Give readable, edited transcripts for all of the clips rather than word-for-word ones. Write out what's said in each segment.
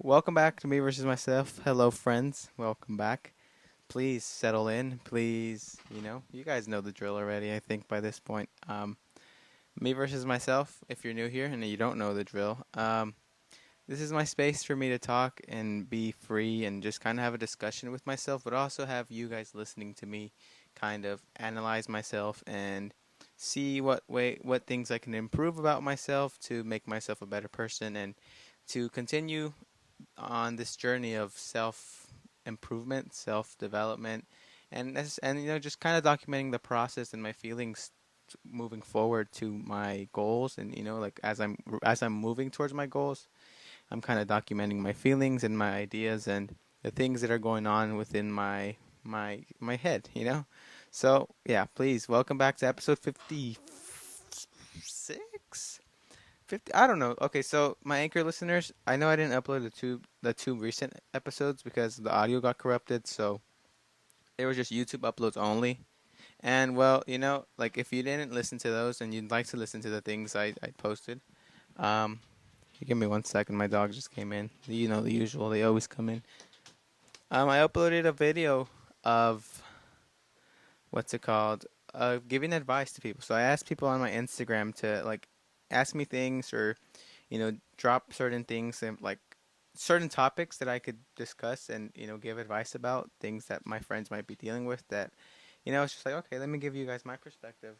Welcome back to Me versus Myself. Hello, friends. Welcome back. Please settle in. Please, you guys know the drill already, I think, by this point. Me versus Myself, if you're new here and you don't know the drill, this is my space for me to talk and be free and just kind of have a discussion with myself, but also have you guys listening to me kind of analyze myself and see what things I can improve about myself to make myself a better person and to continue on this journey of self improvement, self development, and just kind of documenting the process and my feelings moving forward to my goals, and like as I'm moving towards my goals, I'm kind of documenting my feelings and my ideas and the things that are going on within my head. So yeah, please welcome back to episode 56. 50, I don't know. Okay, so my Anchor listeners, I know I didn't upload the two recent episodes because the audio got corrupted, so it was just YouTube uploads only. And well, like if you didn't listen to those and you'd like to listen to the things I posted, um, give me 1 second. My dog just came in. The usual. They always come in. I uploaded a video of what's it called? Giving advice to people. So I asked people on my Instagram to like ask me things or drop certain things and like certain topics that I could discuss and give advice about things that my friends might be dealing with. That it's just like, okay, let me give you guys my perspective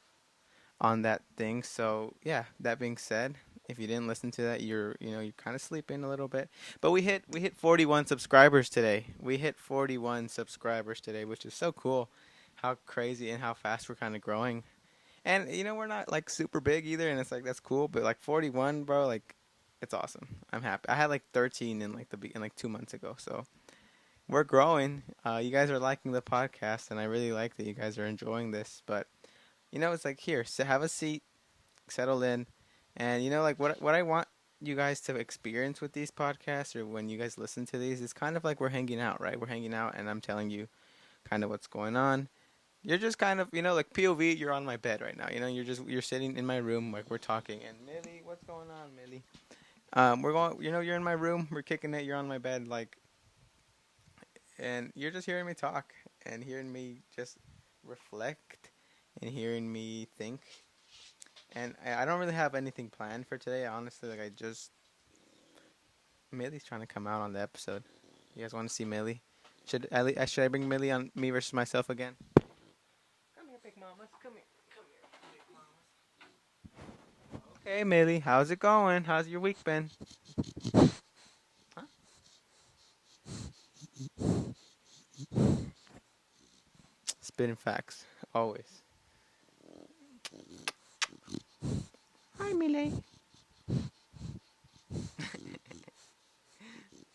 on that thing. So yeah, that being said, if you didn't listen to that, you're kind of sleeping a little bit. But we hit 41 subscribers today. We hit 41 subscribers today, which is so cool. How crazy and how fast we're kind of growing. And we're not like super big either, and it's like that's cool. But like 41, bro, like it's awesome. I'm happy. I had like 13 in like 2 months ago, so we're growing. You guys are liking the podcast, and I really like that you guys are enjoying this. But it's like here, so have a seat, settle in, and like what I want you guys to experience with these podcasts or when you guys listen to these is kind of like we're hanging out, right? We're hanging out, and I'm telling you kind of what's going on. You're just kind of, like POV, you're on my bed right now. You're sitting in my room, like we're talking. And Millie, what's going on, Millie? We're going, you're in my room, we're kicking it, you're on my bed, like, and you're just hearing me talk and hearing me just reflect and hearing me think. And I don't really have anything planned for today, honestly. Like, Millie's trying to come out on the episode. You guys want to see Millie? Should I bring Millie on Me versus Myself again? Come here, big mamas. Come here. Come here, big mamas. Okay, Millie, how's it going? How's your week been? Huh? Spitting facts, always. Hi, Millie.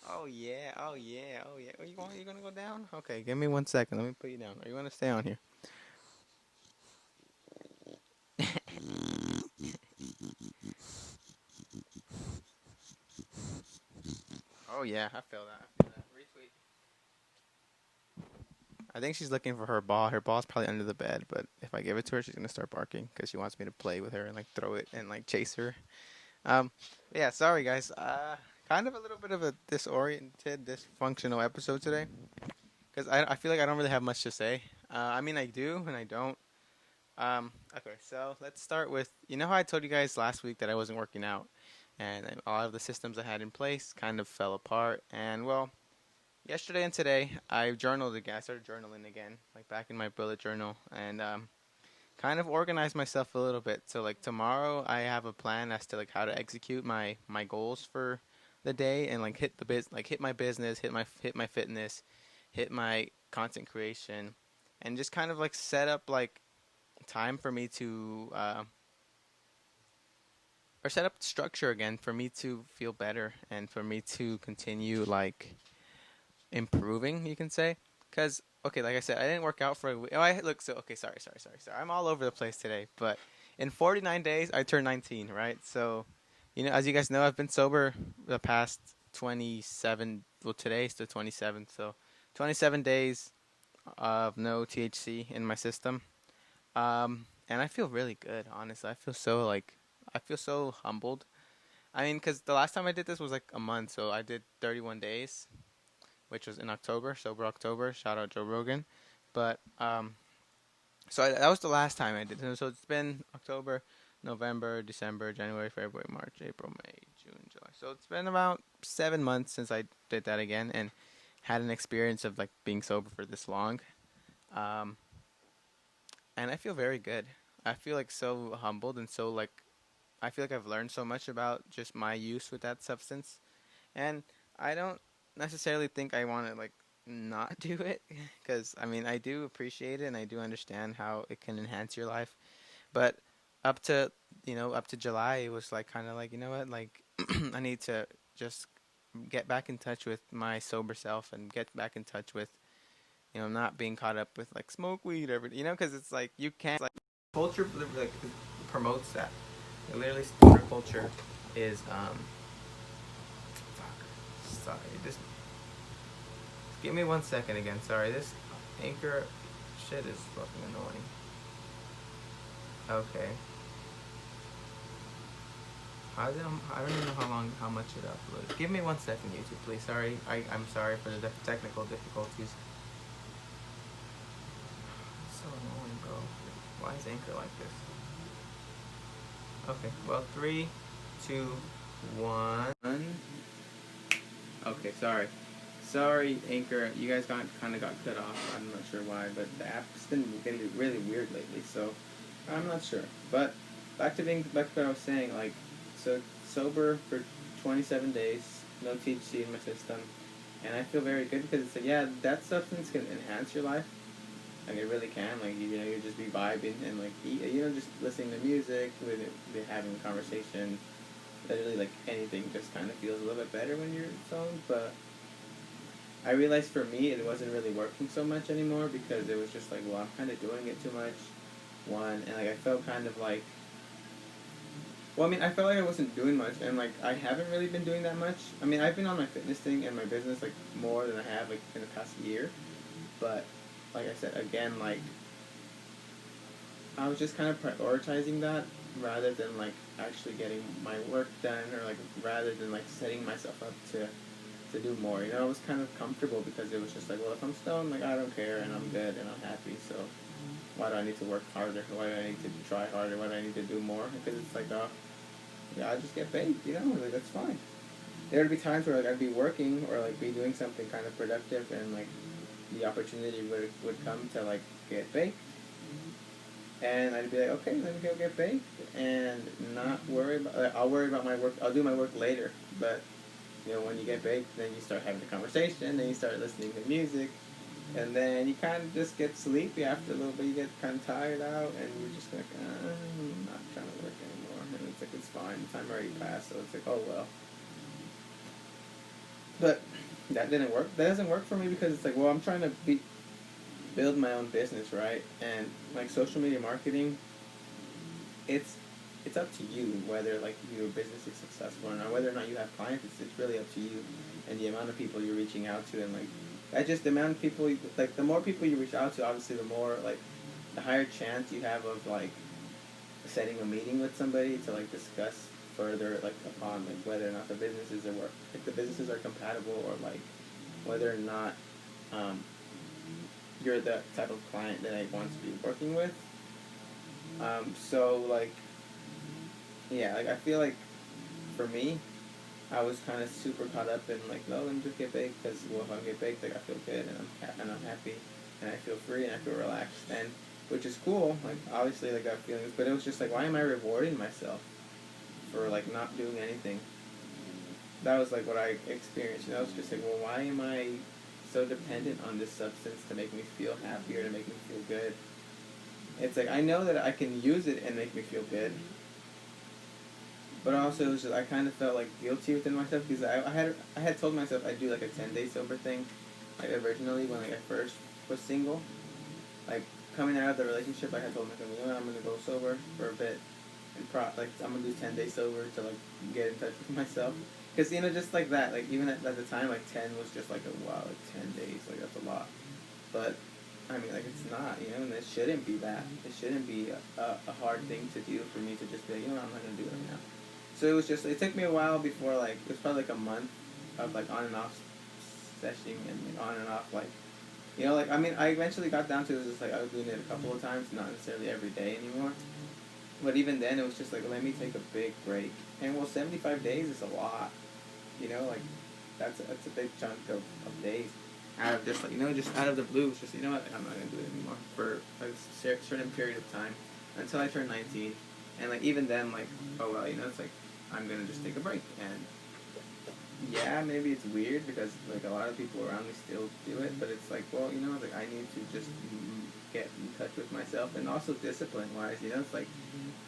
Oh yeah, oh yeah, oh yeah. Are you going? You gonna go down? Okay, give me 1 second. Let me put you down. Are you gonna stay on here? Oh yeah, I feel that. I feel that. Retweet. I think she's looking for her ball. Her ball's probably under the bed, but if I give it to her, she's gonna start barking because she wants me to play with her and like throw it and like chase her. Um, yeah, sorry guys. Kind of a little bit of a disoriented, dysfunctional episode today because I feel like I don't really have much to say. I mean I do and I don't. Okay, so let's start with how I told you guys last week that I wasn't working out, and a lot of the systems I had in place kind of fell apart. And well, yesterday and today I journaled again. I started journaling again, like back in my bullet journal, and kind of organized myself a little bit. So like tomorrow I have a plan as to like how to execute my goals for the day and like hit my business, hit my fitness, hit my content creation, and just kind of like set up like time for me to or set up structure again for me to feel better and for me to continue like improving, you can say. Because okay, like I said, I didn't work out for a week. Oh, I look so okay. Sorry. I'm all over the place today. But in 49 days, I turned 19. Right. So, as you guys know, I've been sober the past 27. Well, today's the 27th. So, 27 days of no THC in my system. And I feel really good. Honestly, I feel so humbled. I mean, because the last time I did this was like a month, so I did 31 days, which was in October, sober October. Shout out Joe Rogan. But that was the last time I did it. So it's been October, November, December, January, February, March, April, May, June, July. So it's been about 7 months since I did that again and had an experience of like being sober for this long. Um, and I feel very good. I feel like so humbled and so like I feel like I've learned so much about just my use with that substance. And I don't necessarily think I want to like not do it because I mean I do appreciate it and I do understand how it can enhance your life. But up to up to July, it was like kind of like, you know what, like I need to just get back in touch with my sober self and get back in touch with not being caught up with like smoke weed or because it's like you can't like culture like promotes that. Literally, stoner culture is fuck. Sorry, just give me 1 second again. Sorry, this anchor shit is fucking annoying. Okay. I don't even know how much it uploads. Give me 1 second, YouTube, please. Sorry, I'm sorry for the technical difficulties. It's so annoying, bro. Why is Anchor like this? Okay, well, 3, 2, 1. Okay, sorry. Sorry, Anchor. You guys kind of got cut off. I'm not sure why, but the app's been getting really weird lately, so I'm not sure. But back to what I was saying, like, so sober for 27 days, no THC in my system, and I feel very good because it's like, yeah, that substance can enhance your life. Like it really can. Like you just be vibing and like just listening to music, with having a conversation. Literally, like anything just kind of feels a little bit better when you're stoned. But I realized for me, it wasn't really working so much anymore because it was just like, well, I'm kind of doing it too much. One, and like I felt kind of like, well, I mean, I felt like I wasn't doing much, and like I haven't really been doing that much. I mean, I've been on my fitness thing and my business like more than I have like in the past year, but like I said again, like I was just kind of prioritizing that rather than like actually getting my work done or like rather than like setting myself up to do more. I was kind of comfortable because it was just like, well, if I'm stoned, like I don't care and I'm good and I'm happy. So why do I need to work harder? Why do I need to try harder? Why do I need to do more? Because it's like, oh, yeah, I just get paid. Like that's fine. There would be times where like I'd be working or like be doing something kind of productive and like the opportunity would come to like get baked. And I'd be like, okay, let me go get baked and not worry about. Like, I'll worry about my work. I'll do my work later. But when you get baked, then you start having a conversation. Then you start listening to music, and then you kind of just get sleepy after a little bit. You get kind of tired out, and you're just like, I'm not trying to work anymore. And it's like it's fine. The time already passed, so it's like, oh well. But that didn't work. That doesn't work for me because it's like, well, I'm trying to build my own business, right? And like social media marketing, it's up to you whether like your business is successful or not, whether or not you have clients. It's really up to you and the amount of people you're reaching out to, and like that just the amount of people like the more people you reach out to, obviously the more like the higher chance you have of like setting a meeting with somebody to like discuss further like upon like whether or not the businesses are the businesses are compatible or like whether or not you're the type of client that I want to be working with. So like, yeah, like I feel like for me, I was kind of super caught up in like, no, let me just get baked because well, if I get baked, like I feel good and I'm happy and I feel free and I feel relaxed and which is cool. Like obviously, like I got feelings, but it was just like, why am I rewarding myself for like not doing anything? That was like what I experienced. I was just like, well, why am I so dependent on this substance to make me feel happier, to make me feel good? It's like I know that I can use it and make me feel good, but also it was just, I kind of felt like guilty within myself because I had told myself I'd do like a 10-day sober thing, like originally when like I first was single, like coming out of the relationship. I had told myself, I'm gonna go sober for a bit and like I'm gonna do 10 days sober to like get in touch with myself. Because just like that, like even at the time, like 10 was just like wow, like 10 days, like that's a lot. But I mean, like it's not, and it shouldn't be that. It shouldn't be a hard thing to do for me to just be like, I'm not gonna do it right now. So it was just, it took me a while before, like, it was probably like a month of like on and off seshing and like, on and off, like, you know, like, I mean, I eventually got down to it was just like I was doing it a couple of times, not necessarily every day anymore. But even then, it was just like, let me take a big break. And well, 75 days is a lot, you know, like, that's a big chunk of days. Out of just like, you know, just out of the blue, it's just, you know what, I'm not going to do it anymore for a certain period of time until I turn 19. And like, even then, like, oh well, you know, it's like, I'm going to just take a break. And yeah, maybe it's weird because like a lot of people around me still do it, but it's like, well, you know, like I need to just get in touch with myself, and also discipline wise, you know, it's like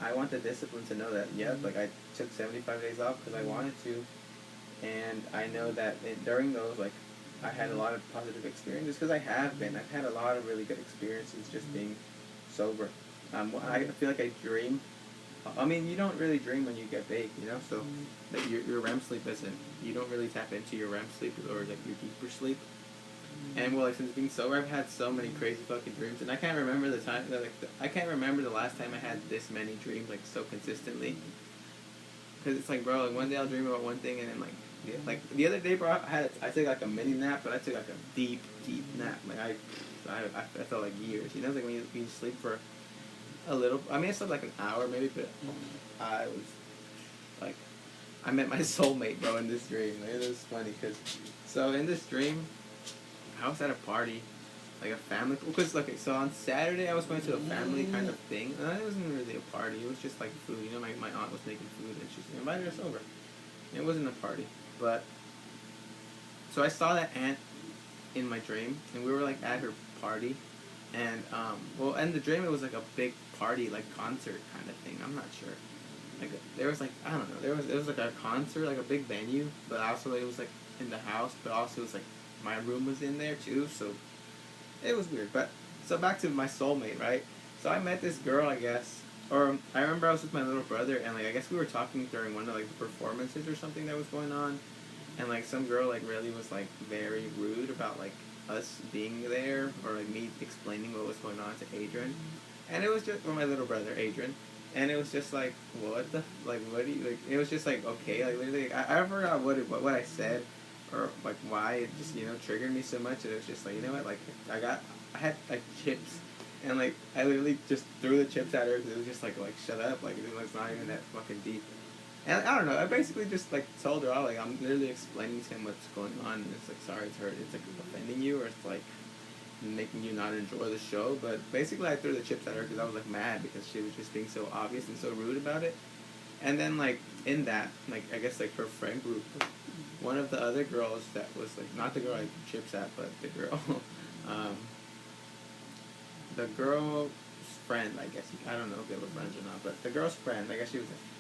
I want the discipline to know that yeah, like I took 75 days off because I wanted to, and I know that during those, like, I had a lot of positive experiences because I've had a lot of really good experiences just being sober. I feel like I dream. I mean, you don't really dream when you get baked, you know. So, like your REM sleep isn't. You don't really tap into your REM sleep or like your deeper sleep. And well, like since being sober, I've had so many crazy fucking dreams, and I can't remember the time. I can't remember the last time I had this many dreams like so consistently. Because it's like, bro, like one day I'll dream about one thing, and then like the other day, bro, I took like a mini nap, but I took like a deep nap. Like I felt like years. You know, like when you sleep for a little. I mean, I slept like an hour maybe, but I was like, I met my soulmate, bro, in this dream. Like, it was funny because, so in this dream, I was at a party, like a family. Because okay, so on Saturday I was going to a family kind of thing. And it wasn't really a party. It was just like food. You know, my aunt was making food and she invited us over. It wasn't a party, but so I saw that aunt in my dream, and we were like at her party, and well, in the dream it was like a big party, like concert kind of thing. I'm not sure. Like there was like, I don't know. It was like a concert, like a big venue, but also it was like in the house, but also it was like my room was in there too, so it was weird. But so back to my soulmate, right? So I met this girl, I guess, or I remember I was with my little brother, and like I guess we were talking during one of like the performances or something that was going on, and like some girl like really was like very rude about like us being there, or like me explaining what was going on to Adrian, and it was just, well, my little brother Adrian, and it was just like, what the, like, what do you, like, it was just like, okay, like literally, I forgot what I said, or like why it just, you know, triggered me so much, and it was just like, you know what, like I had like chips, and like I literally just threw the chips at her because it was just like shut up, like it's not even that fucking deep. And I don't know. I basically just like told her, like, I'm literally explaining to him what's going on, and it's like, sorry, it's like offending you, or it's like making you not enjoy the show. But basically, I threw the chips at her because I was like mad because she was just being so obvious and so rude about it. And then like in that, like I guess like her friend group, one of the other girls that was like not the girl I chips at, but the girl, um, the girl's friend, I guess. I don't know if they were friends or not, but the girl's friend, I guess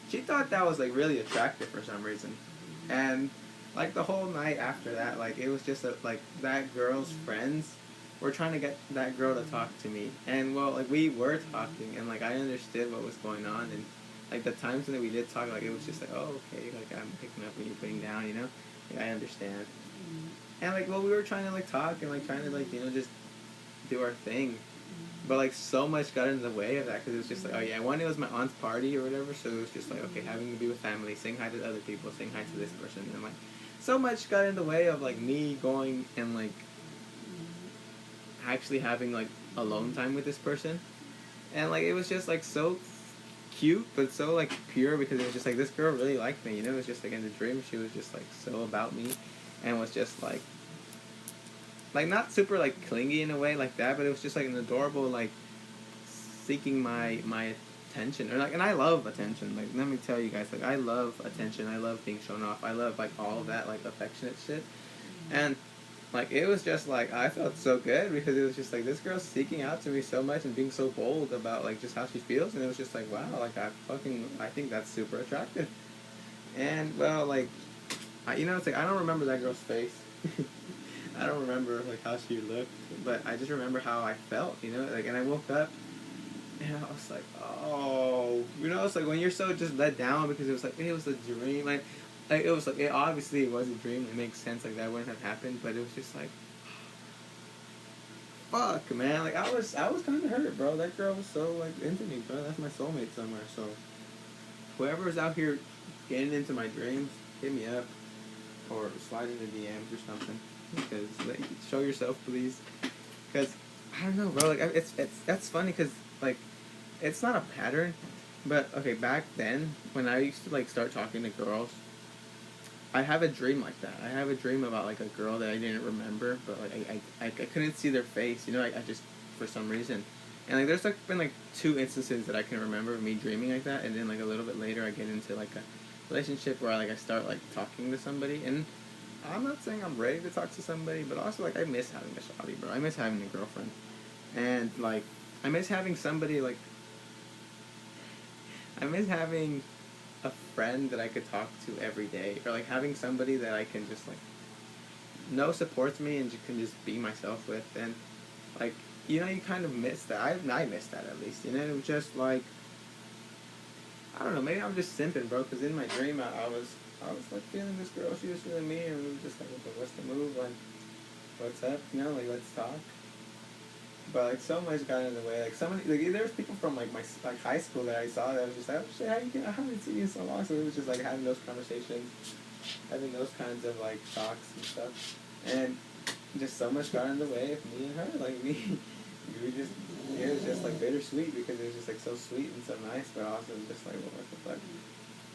she thought that was like really attractive for some reason. And like the whole night after that, like it was just like that girl's friends were trying to get that girl to talk to me. And well, like we were talking, and like I understood what was going on, and like the times that we did talk, like it was just like, oh, okay, like I'm picking up what you're putting down, you know? Like, I understand. And like, well, we were trying to like talk and like trying to like, you know, just do our thing. But like so much got in the way of that because it was just like, oh yeah, one, it was my aunt's party or whatever, so it was just like, okay, having to be with family, saying hi to other people, saying hi to this person, and like so much got in the way of like me going and like actually having like alone time with this person. And like it was just like so cute but so like pure because it was just like this girl really liked me, you know. It was just like in the dream she was just like so about me, and was just like not super like clingy in a way like that, but it was just like an adorable like seeking my attention, or like, and I love attention. Like let me tell you guys, like I love attention. I love being shown off. I love like all of that like affectionate shit, and like it was just like I felt so good because it was just like this girl's seeking out to me so much and being so bold about like just how she feels, and it was just like, wow, like I think that's super attractive. And well, like you know, it's like I don't remember that girl's face. I don't remember like how she looked, but I just remember how I felt, you know. Like, and I woke up, and I was like, oh, you know, it's like when you're so just let down because it was like it was a dream, like it was like it obviously it was a dream. It makes sense, like that wouldn't have happened, but it was just like, fuck, man. Like I was kind of hurt, bro. That girl was so like into me, bro. That's my soulmate somewhere. So whoever's out here getting into my dreams, hit me up or slide into DMs or something. Because like, show yourself, please. Because I don't know, bro. Like it's that's funny because like it's not a pattern, but okay. Back then, when I used to like start talking to girls, I have a dream like that. I have a dream about like a girl that I didn't remember, but like I couldn't see their face. You know, I just for some reason, and like there's like been like 2 instances that I can remember of me dreaming like that, and then like a little bit later I get into like a relationship where I start like talking to somebody, and I'm not saying I'm ready to talk to somebody, but also like I miss having a shawty, bro. I miss having a girlfriend, and like I miss having somebody like I miss having a friend that I could talk to every day, or like having somebody that I can just like know supports me and can just be myself with, and like you know you kind of miss that. I miss that at least. You know, it was just like I don't know. Maybe I'm just simping, bro. Because in my dream I was like feeling this girl. She was feeling me, and we were just like, what's the move? Like, what's up? You know, like let's talk. But like so much got in the way. Like so many, like there was people from like my like high school that I saw that was just like, oh shit, how you I haven't seen you in so long. So it was just like having those conversations, having those kinds of like talks and stuff, and just so much got in the way of me and her. Like me, we were just it was just like bittersweet because it was just like so sweet and so nice, but also just like well, what the fuck.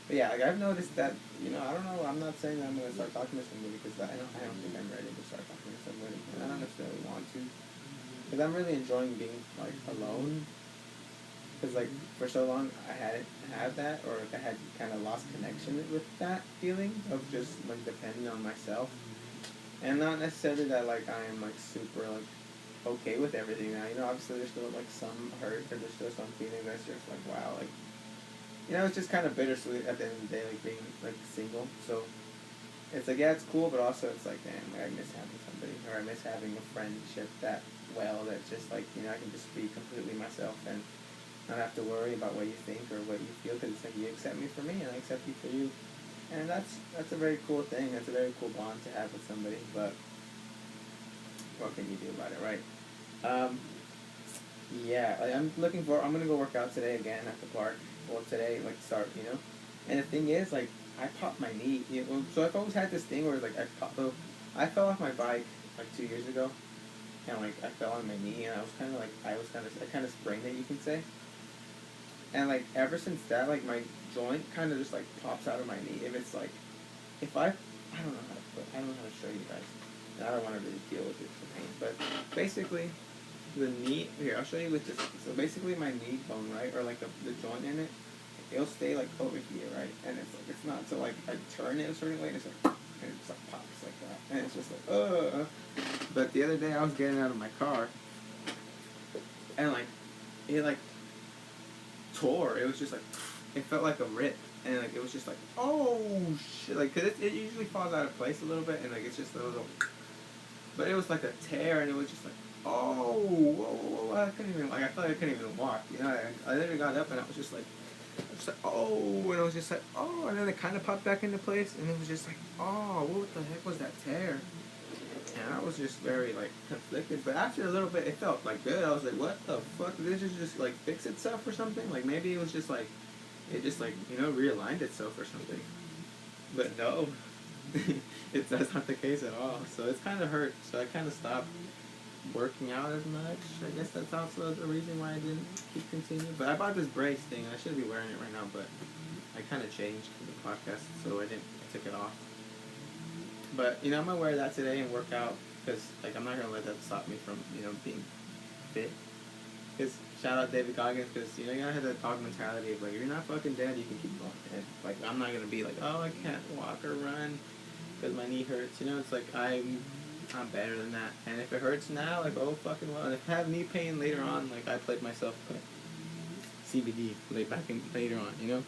But yeah, like I've noticed that you know I don't know. I'm not saying that I'm gonna start talking to somebody because I don't think I'm ready to start talking to somebody, and I don't necessarily want to. Because I'm really enjoying being like alone. Because like for so long I hadn't had that, or like I had kind of lost connection with that feeling of just like depending on myself, and not necessarily that like I am like super like okay with everything now. You know, obviously there's still like some hurt, or there's still some feeling that's just like wow, like you know, it's just kind of bittersweet at the end of the day, like being like single. So it's like yeah, it's cool, but also it's like damn, like, I miss having somebody, or I miss having a friendship that well that just like you know I can just be completely myself and not have to worry about what you think or what you feel because it's like you accept me for me and I accept you for you, and that's a very cool thing. That's a very cool bond to have with somebody. But what can you do about it, right? Um, yeah, like, I'm looking for. I'm gonna go work out today again at the park. Well, today like start, you know, and the thing is like I popped my knee. You know, so I've always had this thing where like I pop. So I fell off my bike like 2 years ago, and like I fell on my knee, and I kind of sprained it, you can say. And like ever since that, like my joint kind of just like pops out of my knee. If it's like, if I don't know how to I don't know how to show you guys. And I don't want to really deal with it for pain, but basically, the knee. Here, I'll show you with this. So basically, my knee bone, right, or like the joint in it, it'll stay like over here, right, and it's like it's not. So like I turn it a certain way, and it's like. And it just like pops like that, and it's just like. But the other day I was getting out of my car, and like, it like tore. It was just like, it felt like a rip, and like it was just like, oh shit, like cause it usually falls out of place a little bit, and like it's just a little, but it was like a tear, and it was just like, oh, whoa, whoa, whoa, I couldn't even like I felt like I couldn't even walk, you know. I literally got up and I was just like, oh, and I was just like, oh, and then it kind of popped back into place, and it was just like, oh, what the heck was that tear? And I was just very like conflicted, but after a little bit, it felt like good. I was like, "What the fuck? Did this just like fix itself or something? Like maybe it was just like, it just like you know realigned itself or something." But no, that's not the case at all. So it's kind of hurt. So I kind of stopped working out as much. I guess that's also the reason why I didn't keep continuing. But I bought this brace thing. I should be wearing it right now, but I kind of changed the podcast, so I didn't. I took it off. But you know, I'm gonna wear that today and work out because like I'm not gonna let that stop me from you know being fit. Because shout out David Goggins because you know you gotta have that dog mentality of like if you're not fucking dead you can keep going. And like I'm not gonna be like oh I can't walk or run because my knee hurts. You know it's like I'm better than that. And if it hurts now like oh fucking well. And if I have knee pain later on like I played myself like CBD later on. You know.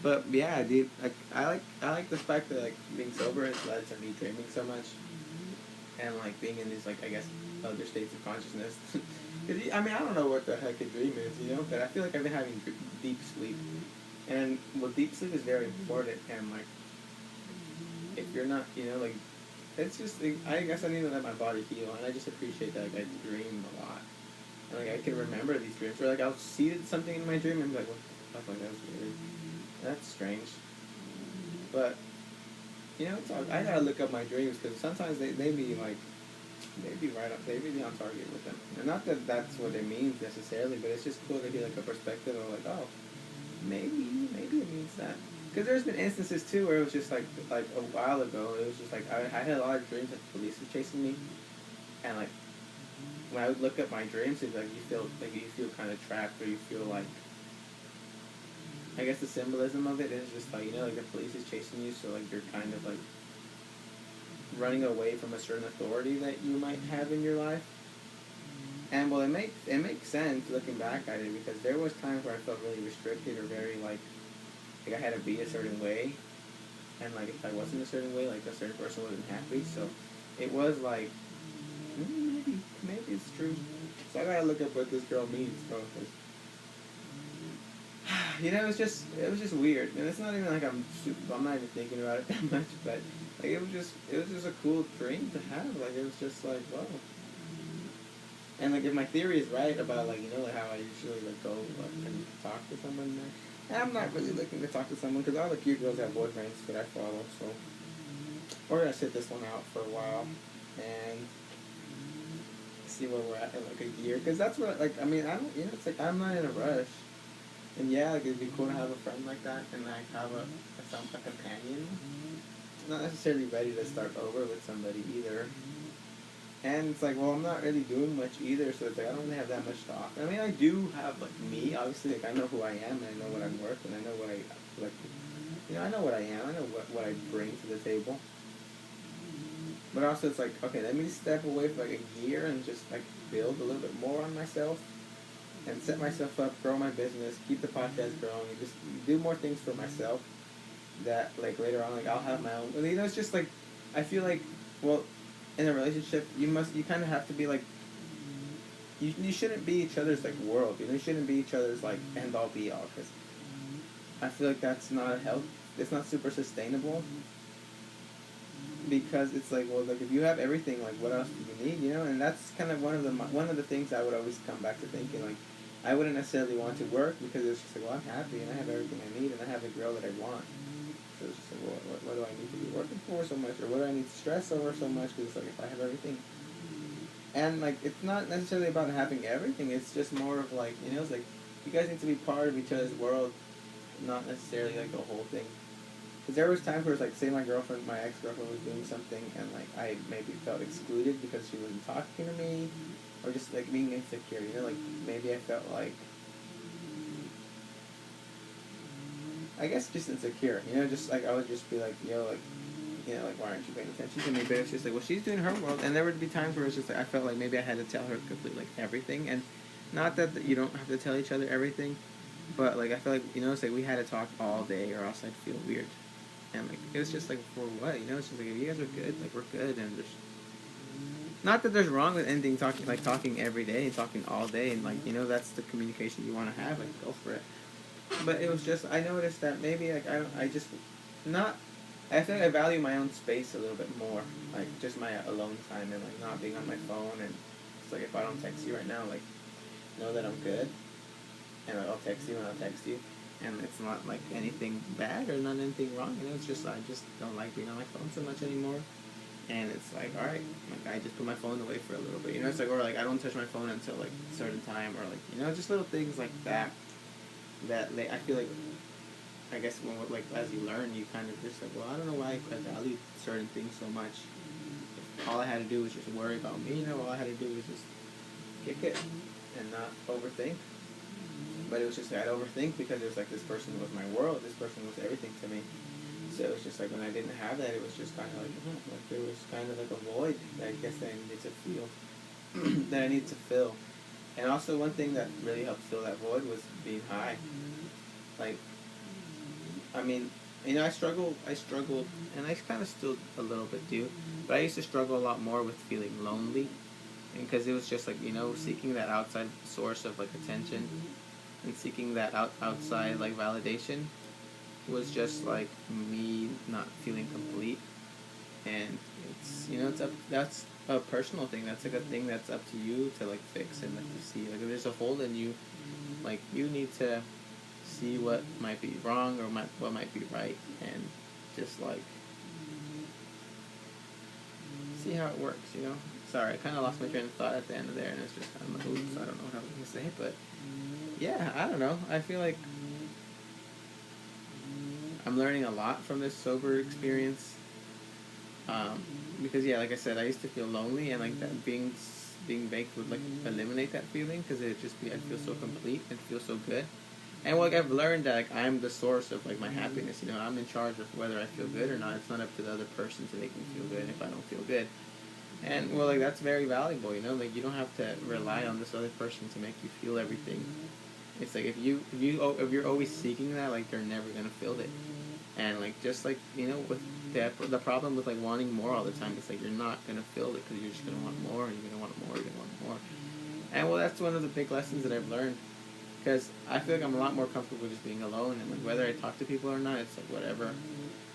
But yeah, dude, like I like the fact that like being sober has led to me dreaming so much, and like being in these like I guess other states of consciousness. 'Cause, I mean I don't know what the heck a dream is, you know, but I feel like I've been having deep sleep, and well deep sleep is very important, and like if you're not, you know, like it's just like, I guess I need to let my body heal, and I just appreciate that like I dream a lot, and like I can remember these dreams, or like I'll see something in my dream and be like what the fuck like that was weird. That's strange. But I gotta look up my dreams because sometimes they be like they be on target with them. And not that that's what it means necessarily, but it's just cool to get like a perspective of like, oh, maybe it means that. Because there's been instances too where it was just like a while ago, it was just like I had a lot of dreams that the police were chasing me, and like when I would look at my dreams, it's like you feel kind of trapped, or you feel like, I guess the symbolism of it is just like, like the police is chasing you, so like you're kind of like running away from a certain authority that you might have in your life. And well, it makes sense looking back at it, because there was times where I felt really restricted, or very like I had to be a certain way, and like if I wasn't a certain way, like a certain person wasn't happy. So it was like, maybe it's true. So I gotta look up what this girl means, bro. Cause, it was just weird, and it's not even like I'm not even thinking about it that much, but like it was just a cool dream to have. Like it was just like, wow. And like if my theory is right about like like how I usually like go and talk to someone, and I'm not really looking to talk to someone because all the cute girls have boyfriends that I follow, so we're gonna sit this one out for a while and see where we're at in like a year, because that's what like I mean I don't it's like I'm not in a rush. And yeah, like it'd be cool to have a friend like that, and like have a companion. Not necessarily ready to start over with somebody either. And it's like, well, I'm not really doing much either, so it's like I don't really have that much to offer. I mean, I do have like me, obviously. Like I know who I am, and I know what I'm worth, and I know what I like. I know what I am. I know what I bring to the table. But also, it's like, okay, let me step away for like a year and just like build a little bit more on myself, and set myself up, grow my business, keep the podcast growing, and just do more things for myself. That like later on, like I'll have my own. It's just like I feel like, well, in a relationship, you kind of have to be like, you shouldn't be each other's like world. You shouldn't be each other's like end all be all, because I feel like that's not health. It's not super sustainable. Because it's like, well, like if you have everything, like what else do you need? And that's kind of one of the things I would always come back to thinking, like I wouldn't necessarily want to work, because it's just like, well, I'm happy and I have everything I need and I have a girl that I want. So it's just like, well, what do I need to be working for so much, or what do I need to stress over so much? Because it's like if I have everything, and like it's not necessarily about having everything. It's just more of like, it's like you guys need to be part of each other's world, not necessarily like the whole thing. Because there was times where it's like, say my ex-girlfriend was doing something, and like I maybe felt excluded because she wasn't talking to me, or just like being insecure. Like maybe I felt like, I guess just insecure. Just like I would just be like, like why aren't you paying attention to me? But it's just like, well, she's doing her world, and there would be times where it's just like I felt like maybe I had to tell her completely like everything, and not that you don't have to tell each other everything, but like I feel like it's like we had to talk all day, or else I'd feel weird. And like it was just like, for what? It's just like, if you guys are good, like we're good, and there's not that there's wrong with ending talking every day and talking all day, and like that's the communication you want to have, like go for it. But it was just, I noticed that maybe like I just not, I feel like I value my own space a little bit more, like just my alone time, and like not being on my phone, and it's like if I don't text you right now, like know that I'm good, and like, I'll text you when I'll text you. And it's not like anything bad or not anything wrong. It's just I just don't like being on my phone so much anymore. And it's like, all right, like I just put my phone away for a little bit. It's like, or like I don't touch my phone until like a certain time, or like just little things like that. That I feel like, I guess when like as you learn, you kind of just like, well, I don't know why I value certain things so much. If all I had to do was just worry about me. All I had to do was just kick it and not overthink. But it was just like I'd overthink, because it was like this person was my world, this person was everything to me. So it was just like when I didn't have that, it was just kind of like there was kind of like a void that I guess that I needed to feel, that I needed to fill. And also one thing that really helped fill that void was being high. Like, I mean, I struggled, and I kind of still a little bit do, but I used to struggle a lot more with feeling lonely, because it was just like seeking that outside source of like attention, and seeking that outside like validation was just like me not feeling complete. And that's a personal thing. That's like a thing that's up to you to like fix, and like to see like if there's a hole in you, like you need to see what might be wrong, or what might be right, and just like see how it works, you know. Sorry, I kind of lost my train of thought at the end of there, and it's just kind of like, oops, I don't know what I was gonna say, but yeah, I don't know. I feel like I'm learning a lot from this sober experience. Because yeah, like I said, I used to feel lonely, and like that being baked would like eliminate that feeling because it'd just be I'd feel so complete and feel so good. And like I've learned that like I'm the source of like my happiness. You know, I'm in charge of whether I feel good or not. It's not up to the other person to make me feel good if I don't feel good. And well, like that's very valuable. You know, like you don't have to rely on this other person to make you feel everything. It's like if you're always seeking that, like you're never gonna feel it. And like just like you know with the problem with like wanting more all the time, it's like you're not gonna feel it because you're just gonna want more and you're gonna want more, you're gonna want more. And well, that's one of the big lessons that I've learned because I feel like I'm a lot more comfortable just being alone and like whether I talk to people or not, it's like whatever.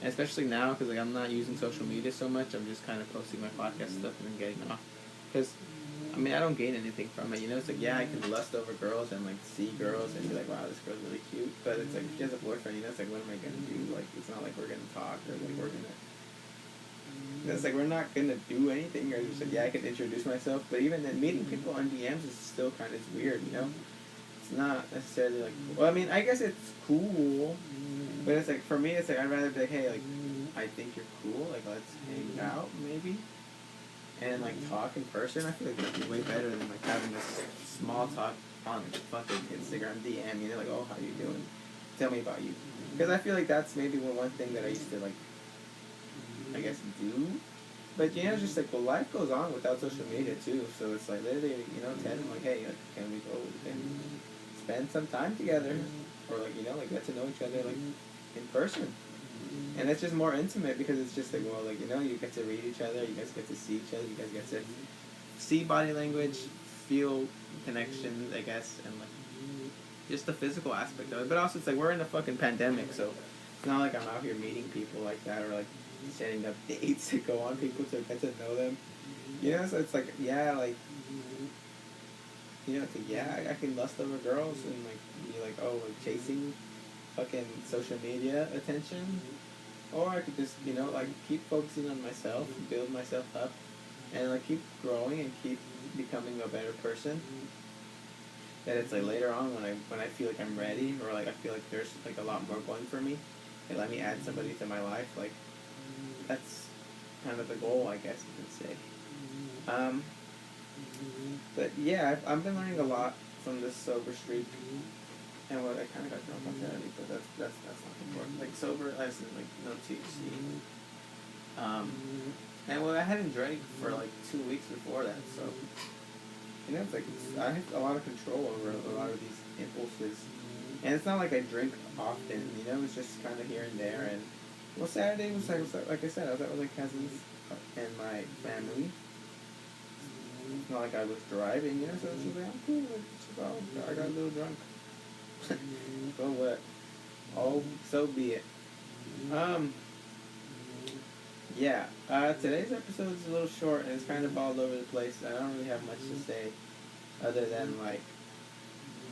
And especially now because like I'm not using social media so much, I'm just kind of posting my podcast stuff and then getting off. Because I mean, I don't gain anything from it. You know, it's like, yeah, I can lust over girls and, like, see girls and be like, wow, this girl's really cute. But it's like, if she has a boyfriend, you know, it's like, what am I going to do? Like, it's not like we're going to talk or, like, we're going to... It's like, we're not going to do anything. Or it's just like, yeah, I can introduce myself. But even then, meeting people on DMs is still kind of weird, you know? It's not necessarily, like... Well, I mean, I guess it's cool. But it's like, for me, it's like, I'd rather be like, hey, like, I think you're cool. Like, let's hang out, maybe. And like talk in person, I feel like that'd be way better than like having this small talk on fucking Instagram DM. You know, like, oh, how you doing? Tell me about you. Because I feel like that's maybe one thing that I used to like, I guess, do. But you know, just like, well, life goes on without social media too. So it's like literally, you know, tell them like, hey, like, can we go and spend some time together, or like, you know, like get to know each other like in person. And it's just more intimate because it's just like, well, like, you know, you get to read each other, you guys get to see each other, you guys get to see body language, feel connections, I guess, and like just the physical aspect of it. But also, it's like we're in a fucking pandemic, so it's not like I'm out here meeting people like that or like setting up dates to go on people to get to know them. You know, so it's like, yeah, like, you know, it's like, yeah, I can lust over girls and like be like, oh, like chasing fucking social media attention. Or I could just, you know, like keep focusing on myself, build myself up, and like keep growing and keep becoming a better person. That it's like later on when I feel like I'm ready or like I feel like there's like a lot more going for me, and let me add somebody to my life. Like that's kind of the goal, I guess you could say. But yeah, I've been learning a lot from this sober streak. And what I kind of got drunk on Saturday, but that's not important. Like sober, as in like no THC. And well, I hadn't drank for like 2 weeks before that, so you know, it's like I have a lot of control over a lot of these impulses. And it's not like I drink often, you know. It's just kind of here and there. And well, Saturday was like I said, I was out with my cousins and my family. It's not like I was driving, you know. So it's just like I'm cool. I got a little drunk. So what? Oh, so be it. Yeah. Today's episode is a little short and it's kind of all over the place. I don't really have much to say, other than like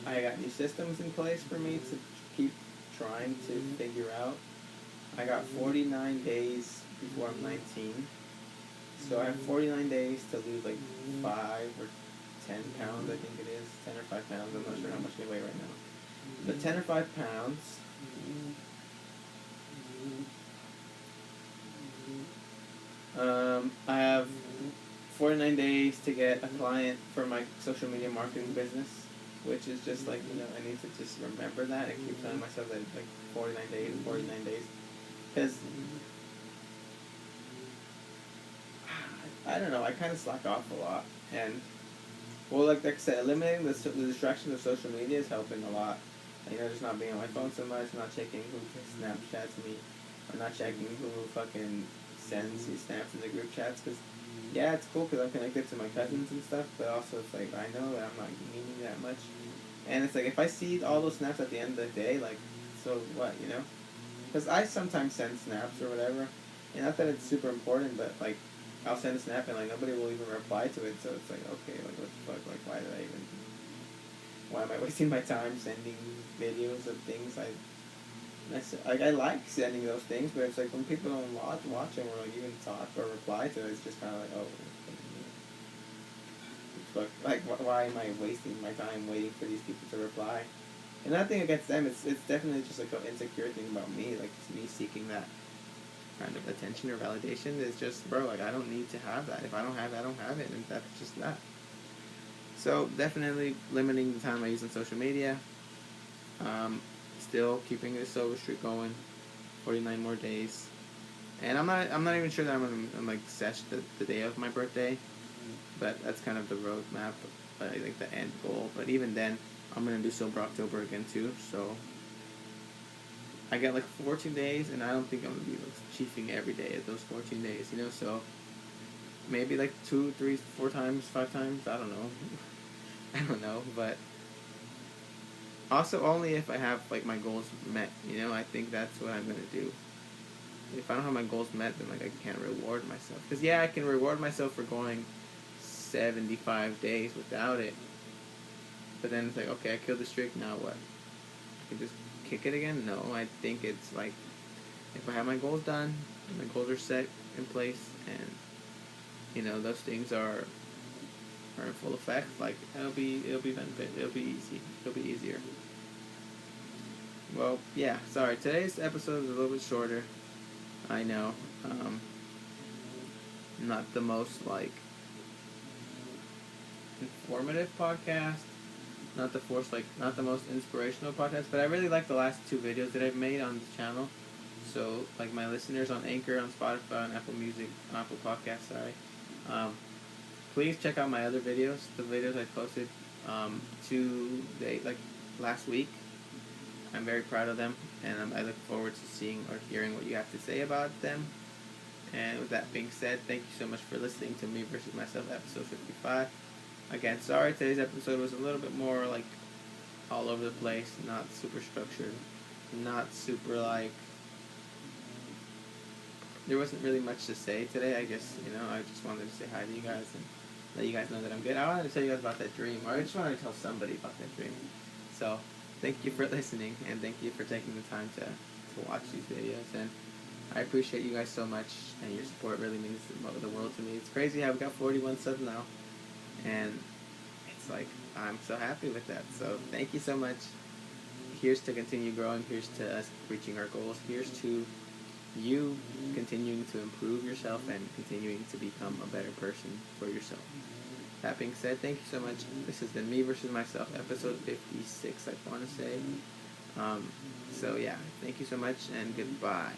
I got new systems in place for me to keep trying to figure out. I got 49 days before I'm 19, so I have 49 days to lose like 5 or 10 pounds. I think it is 10 or 5 pounds. I'm not sure how much I weigh right now. But 10 or 5 pounds. I have 49 days to get a client for my social media marketing business, which is just like, you know, I need to just remember that and keep telling myself that it's like 49 days, 49 days. Because, I don't know, I kind of slack off a lot. And, well, like I said, eliminating the distraction of social media is helping a lot. You know, just not being on my phone so much, not checking who Snapchats me, or not checking who fucking sends me snaps in the group chats. Because, yeah, it's cool because I'm connected to my cousins and stuff, but also it's like, I know that I'm not meaning that much. And it's like, if I see all those snaps at the end of the day, like, so what, you know? Because I sometimes send snaps or whatever, and not that it's super important, but, like, I'll send a snap and, like, nobody will even reply to it, so it's like, okay, like, what the fuck, like, why am I wasting my time sending videos of things Like I like sending those things, but it's like when people don't watch them or like even talk or reply to it, it's just kind of like, oh, fuck. Like why am I wasting my time waiting for these people to reply? And nothing against them. It's definitely just like an insecure thing about me. Like it's me seeking that kind of attention or validation. It's just, bro, like I don't need to have that. If I don't have it, I don't have it, and that's just that. So definitely limiting the time I use on social media. Um, Still keeping this sober streak going. 49 more days. And I'm not even sure that I'm like sesh the day of my birthday, but that's kind of the roadmap, I think the end goal. But even then, I'm gonna do sober October again too. So I got like 14 days, and I don't think I'm gonna be like chiefing every day at those 14 days. So maybe like 2, 3, 4 times, 5 times. I don't know. I don't know, but also only if I have like my goals met. I think that's what I'm gonna do. If I don't have my goals met, then like I can't reward myself. Cause yeah, I can reward myself for going 75 days without it. But then it's like, okay, I killed the streak. Now what? I can just kick it again? No, I think it's like if I have my goals done, my goals are set in place, and those things are in full effect. Like it'll be benefit. It'll be easy. It'll be easier. Well, yeah. Sorry, today's episode is a little bit shorter. I know. Not the most like informative podcast. Not the most inspirational podcast, but I really like the last 2 videos that I've made on the channel. So like my listeners on Anchor, on Spotify, on Apple Music, Apple Podcasts, sorry. Please check out my other videos. The videos I posted like last week. I'm very proud of them, and I look forward to seeing or hearing what you have to say about them. And with that being said, thank you so much for listening to Me versus Myself, episode 55. Again, sorry today's episode was a little bit more like all over the place, not super structured, not super like. There wasn't really much to say today. I guess I just wanted to say hi to you guys and let you guys know that I'm good. I wanted to tell you guys about that dream, or I just wanted to tell somebody about that dream. So, thank you for listening, and thank you for taking the time to watch these videos. And I appreciate you guys so much, and your support really means the world to me. It's crazy how we got 41 subs now, and it's like I'm so happy with that. So thank you so much. Here's to continue growing. Here's to us reaching our goals. Here's to you continuing to improve yourself and continuing to become a better person for yourself. That being said, thank you so much. This has been Me versus Myself, episode 56, I want to say. So yeah, thank you so much, and goodbye.